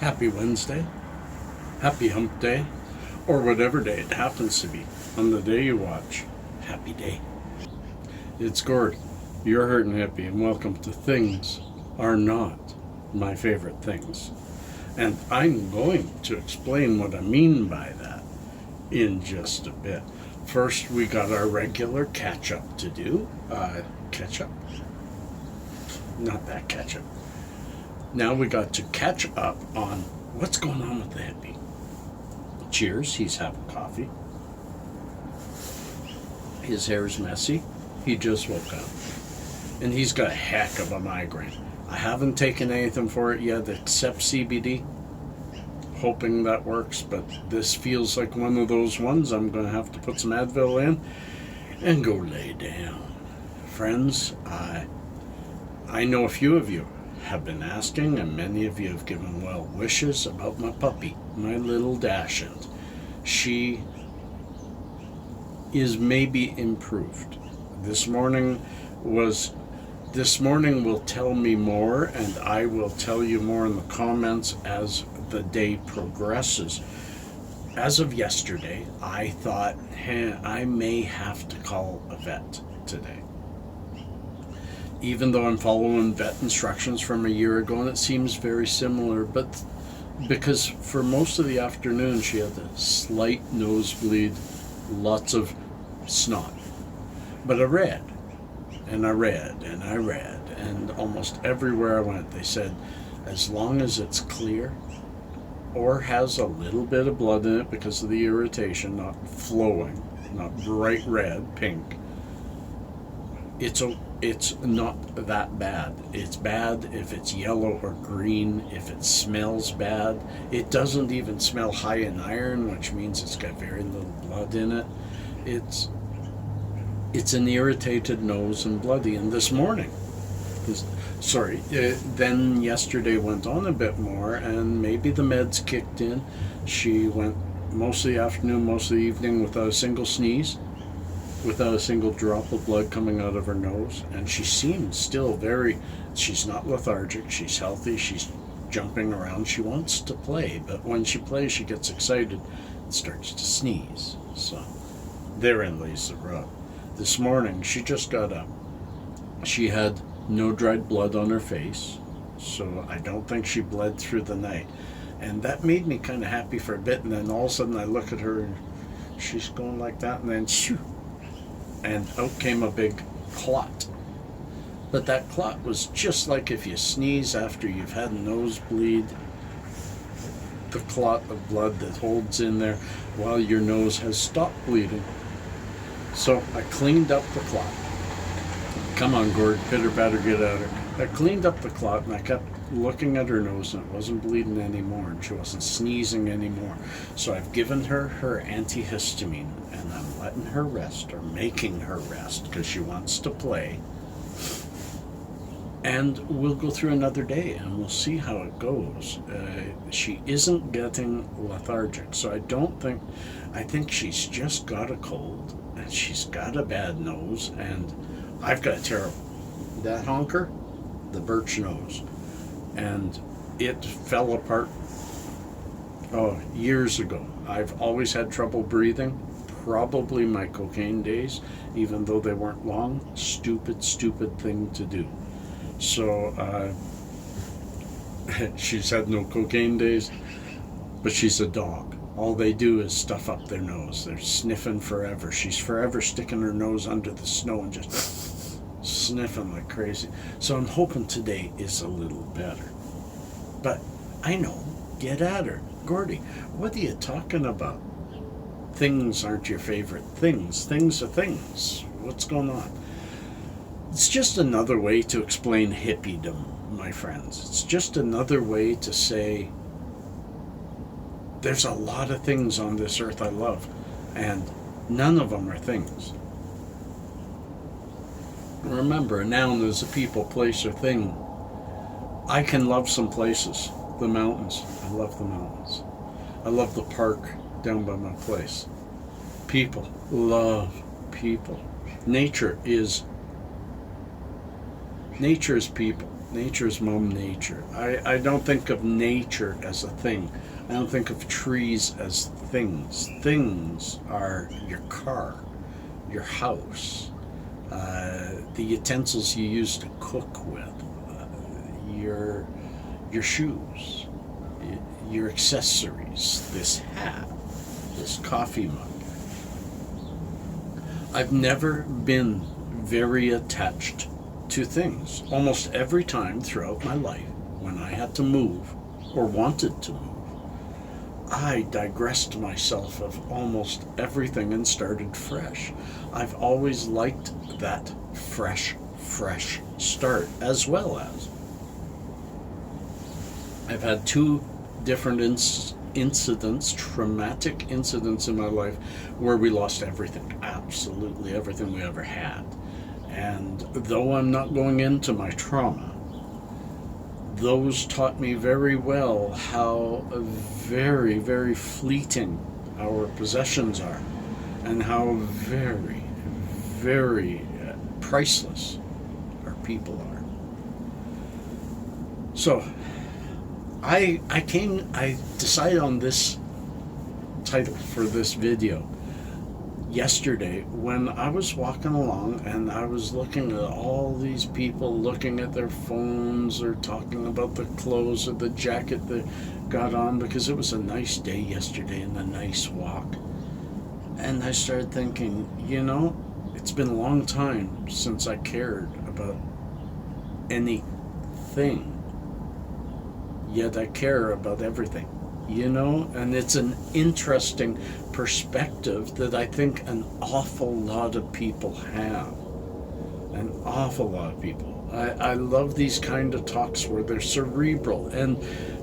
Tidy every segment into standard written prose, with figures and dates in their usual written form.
Happy Wednesday, happy hump day, or whatever day it happens to be on the day you watch. Happy day. It's Gord, your hurtin' hippie, and welcome to Things Are Not My Favorite Things. And I'm going to explain what I mean by that in just a bit. First, we got our regular catch-up to do. Catch-up? Not that catch-up. Now we got to catch up on what's going on with the hippie. Cheers, he's having coffee. His hair's messy. He just woke up. And he's got a heck of a migraine. I haven't taken anything for it yet except CBD. Hoping that works, but this feels like one of those ones. I'm going to have to put some Advil in and go lay down. Friends, I know a few of you have been asking, and many of you have given well wishes about my puppy, my little Dachshund. She is maybe improved. This morning will tell me more, and I will tell you more in the comments as the day progresses. As of yesterday, I thought, I may have to call a vet today. Even though I'm following vet instructions from a year ago, and it seems very similar, but because for most of the afternoon she had a slight nosebleed, lots of snot. But I read, and almost everywhere I went, they said, as long as it's clear or has a little bit of blood in it because of the irritation, not flowing, not bright red, pink, it's not that bad. It's bad if it's yellow or green, if it smells bad. It doesn't even smell high in iron, which means it's got very little blood in it. It's an irritated nose and bloody. And this morning, then yesterday went on a bit more, and maybe the meds kicked in. She went most of the afternoon, most of the evening without a single sneeze, without a single drop of blood coming out of her nose, and she seems still she's not lethargic, she's healthy, she's jumping around, she wants to play, but when she plays she gets excited and starts to sneeze. So therein lays the rub. This morning she just got up. She had no dried blood on her face, so I don't think she bled through the night, and that made me kind of happy for a bit. And then all of a sudden I look at her and she's going like that, and then shoo, and out came a big clot. But that clot was just like if you sneeze after you've had a nosebleed, the clot of blood that holds in there while your nose has stopped bleeding. So I cleaned up the clot. Come on, Gord, pitter patter, get at her. I cleaned up the clot, and I kept looking at her nose, and it wasn't bleeding anymore, and she wasn't sneezing anymore. So I've given her antihistamine, and I'm letting her rest, or making her rest, because she wants to play. And we'll go through another day, and we'll see how it goes. She isn't getting lethargic, so I think she's just got a cold, and she's got a bad nose, and I've got a terrible, that honker, the birch nose, and it fell apart years ago. I've always had trouble breathing, probably my cocaine days, even though they weren't long. Stupid thing to do. So she's had no cocaine days, but she's a dog. All they do is stuff up their nose. They're sniffing forever. She's forever sticking her nose under the snow and just sniffing like crazy. So I'm hoping today is a little better. But I know, get at her. Gordy, what are you talking about? Things aren't your favorite things. Things are things. What's going on? It's just another way to explain hippiedom, my friends. It's just another way to say there's a lot of things on this earth I love, and none of them are things. Remember, a noun is a people, place, or thing. I can love some places. The mountains. I love the mountains. I love the park down by my place. People. Love people. Nature is people. Nature's mom nature. I don't think of nature as a thing. I don't think of trees as things. Things are your car, your house, the utensils you use to cook with, your shoes, your accessories, this hat, this coffee mug. I've never been very attached to things. Almost every time throughout my life, when I had to move or wanted to move, I digressed myself of almost everything and started fresh. I've always liked that fresh start, as well as I've had two different incidents, traumatic incidents in my life where we lost everything, absolutely everything we ever had. And though I'm not going into my trauma, those taught me very well how very, very fleeting our possessions are, and how very, very priceless our people are. So, I decided on this title for this video yesterday when I was walking along and I was looking at all these people looking at their phones or talking about the clothes or the jacket they got on because it was a nice day yesterday and a nice walk. And I started thinking, you know, it's been a long time since I cared about anything. Yet I care about everything, you know? And it's an interesting perspective that I think an awful lot of people have. An awful lot of people. I love these kind of talks where they're cerebral, and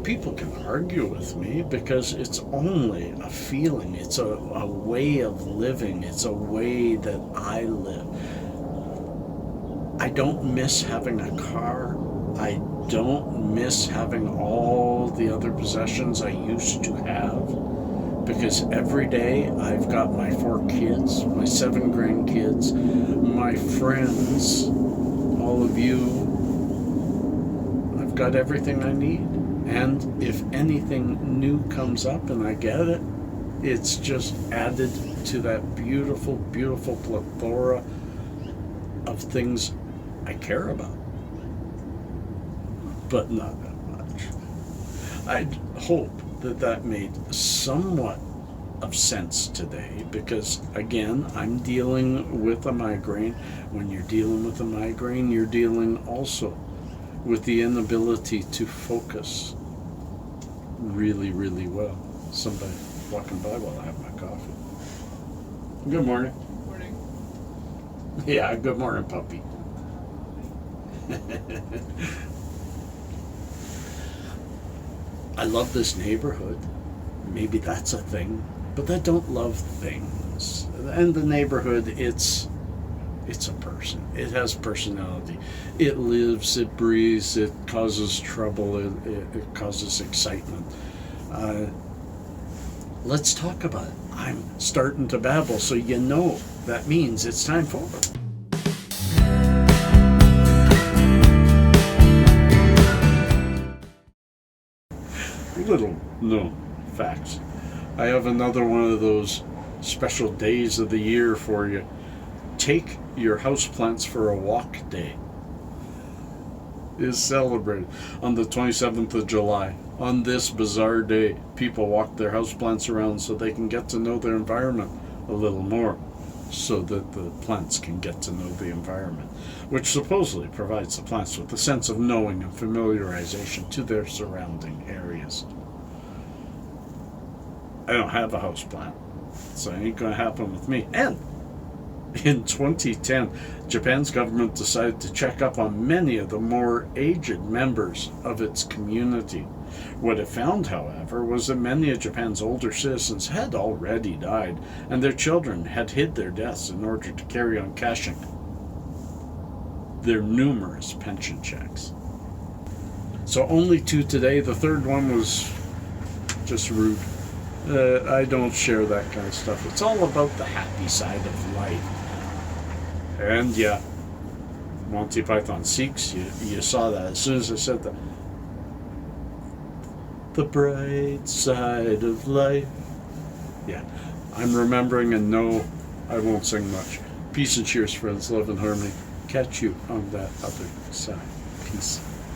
people can argue with me because it's only a feeling. It's a way of living. It's a way that I live. I don't miss having a car. I don't miss having all the other possessions I used to have, because every day I've got my 4 kids, my 7 grandkids, my friends, all of you. I've got everything I need. And if anything new comes up and I get it, it's just added to that beautiful, beautiful plethora of things I care about. But not that much. I hope that made somewhat of sense today, because again, I'm dealing with a migraine. When you're dealing with a migraine, you're dealing also with the inability to focus really, really well. Somebody walking by while I have my coffee. Good morning. Morning. Yeah, good morning, puppy. I love this neighborhood. Maybe that's a thing, but I don't love things. And the neighborhood, it's a person. It has personality. It lives, it breathes, it causes trouble, it causes excitement. Let's talk about it. I'm starting to babble, so you know that means it's time for little known facts. I have another one of those special days of the year for you. Take your houseplants for a walk day. Is celebrated on the 27th of July. On this bizarre day, people walk their houseplants around so they can get to know their environment a little more, so that the plants can get to know the environment, which supposedly provides the plants with a sense of knowing and familiarization to their surrounding areas. I don't have a houseplant, so it ain't gonna happen with me. And in 2010, Japan's government decided to check up on many of the more aged members of its community. What it found, however, was that many of Japan's older citizens had already died, and their children had hid their deaths in order to carry on cashing their numerous pension checks. So only 2 today. The third one was just rude. I don't share that kind of stuff. It's all about the happy side of life. And yeah, Monty Python Seeks, you saw that as soon as I said that. The bright side of life. Yeah, I'm remembering, and no, I won't sing much. Peace and cheers, friends, love and harmony. Catch you on that other side. Peace.